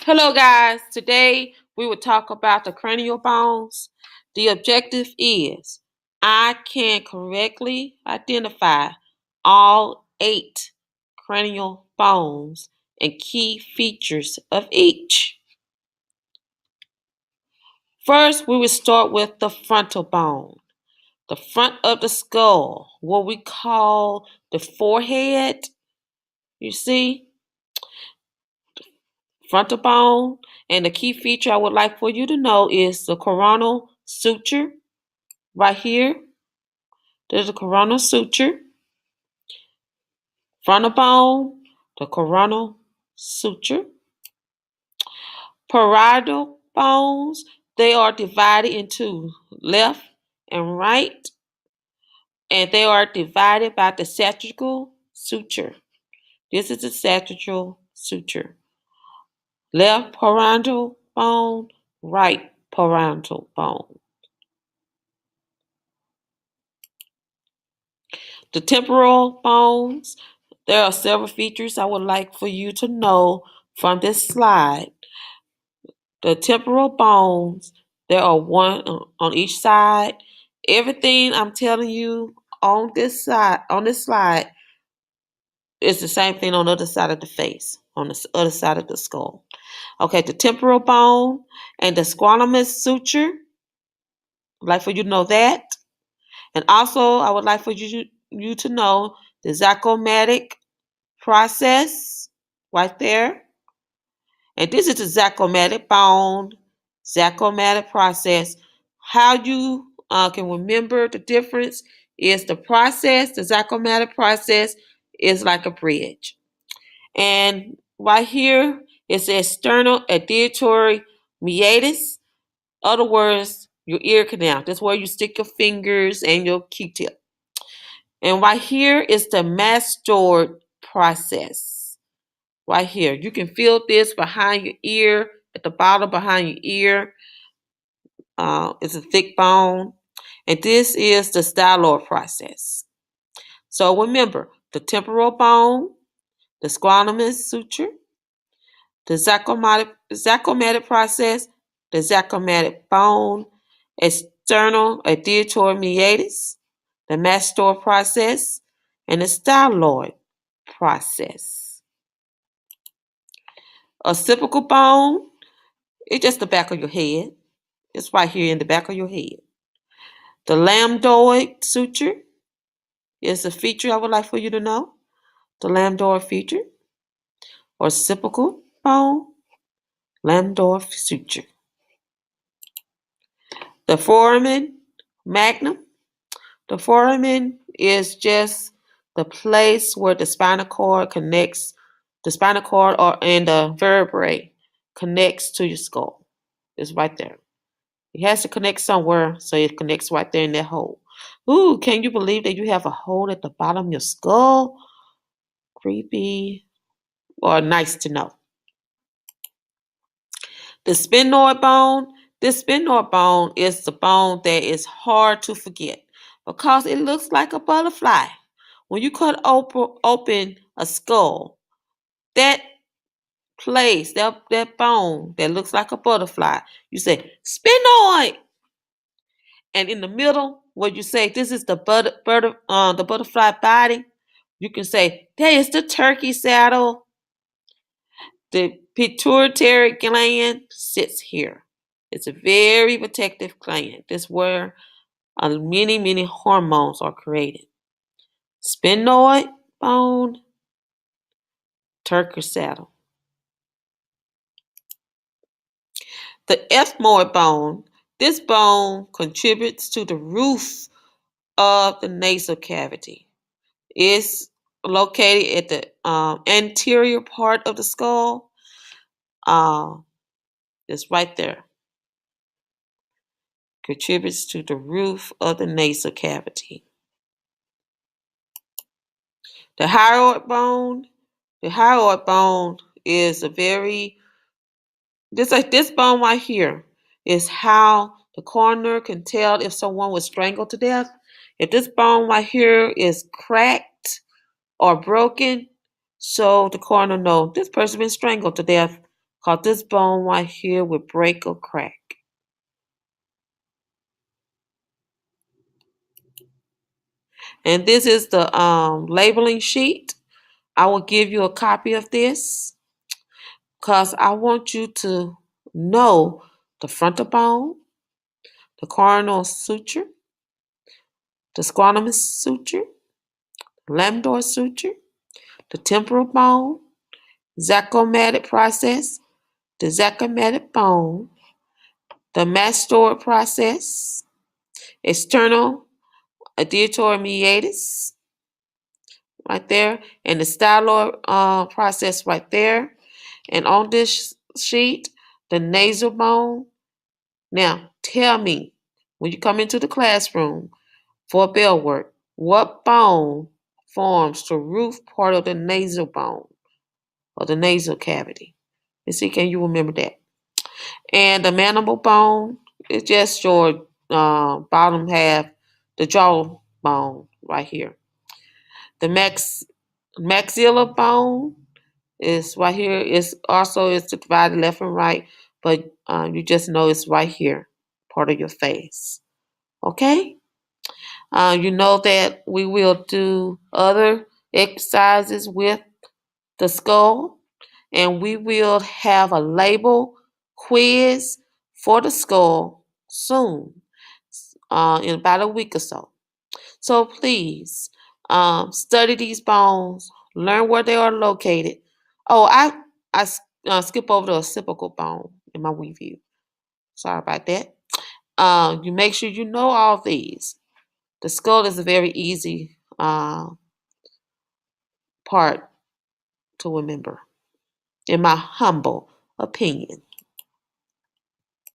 Hello, guys. Today we will talk about the cranial bones. The objective is I can correctly identify all 8 cranial bones and key features of each. First, we will start with the frontal bone, the front of the skull, what we call the forehead. You see, frontal bone. And the key feature I would like for you to know is the coronal suture right here. There's a coronal suture. Frontal bone, the coronal suture. Parietal bones, they are divided into left and right, and they are divided by the sagittal suture. This is the sagittal suture. Left parietal bone, right parietal bone. The temporal bones, there are several features I would like for you to know from this slide. The temporal bones, there are one on each side. Everything I'm telling you on this slide, is the same thing on the other side of the face, on the other side of the skull. Okay, the temporal bone and the squamous suture. I'd like for you to know that. And also, I would like for you to know the zygomatic process right there. And this is the zygomatic bone, zygomatic process. How you can remember the difference is the zygomatic process is like a bridge. And right here is the external auditory meatus. Other words, your ear canal. That's where you stick your fingers and your Q-tip. And right here is the mastoid process. Right here. You can feel this behind your ear, at the bottom behind your ear. It's a thick bone. And this is the styloid process. So remember, the temporal bone, the squamous suture, the zygomatic process, the zygomatic bone, external auditory meatus, the mastoid process, and the styloid process. Occipital bone, it's just the back of your head. It's right here in the back of your head. The lambdoid suture is a feature I would like for you to know. The lambdoid feature, occipital bone, lambdoid suture. The foramen magnum. The foramen is just the place where the spinal cord connects, the spinal cord and the vertebrae connects to your skull. It's right there. It has to connect somewhere, so it connects right there in that hole. Ooh, can you believe that you have a hole at the bottom of your skull? Creepy or nice to know. The sphenoid bone. This sphenoid bone is the bone that is hard to forget because it looks like a butterfly. When you cut open a skull, that place, that bone that looks like a butterfly, you say sphenoid. And in the middle, where you say this is the butterfly body, you can say that is the turkey saddle. The pituitary gland sits here. It's a very protective gland. This is where many hormones are created. Sphenoid bone, turkey saddle. The ethmoid bone, this bone contributes to the roof of the nasal cavity. It's located at the anterior part of the skull. It's right there. Contributes to the roof of the nasal cavity. The hyoid bone. The hyoid bone is a very this bone right here is how the coroner can tell if someone was strangled to death. If this bone right here is cracked or broken, so the coroner knows this person been strangled to death because this bone right here will break or crack. And this is the labeling sheet. I will give you a copy of this because I want you to know the frontal bone, the coronal suture, the squamous suture, lambdoid suture, the temporal bone, zygomatic process, the zygomatic bone, the mastoid process, external adductor meatus right there, and the styloid process right there. And on this sheet, the nasal bone. Now, tell me, when you come into the classroom for bell work, what bone forms the roof part of the nasal bone or the nasal cavity? Let's see, can you remember that? And the mandible bone is just your bottom half, the jaw bone right here. The maxilla bone is right here. It's also it's divided left and right, but you just know it's right here, part of your face. Okay? You know that we will do other exercises with the skull, and we will have a label quiz for the skull soon, in about a week or so. So please study these bones, learn where they are located. Oh, I skip over the occipital bone in my review. Sorry about that. You make sure you know all these. The skull is a very easy part to remember, in my humble opinion.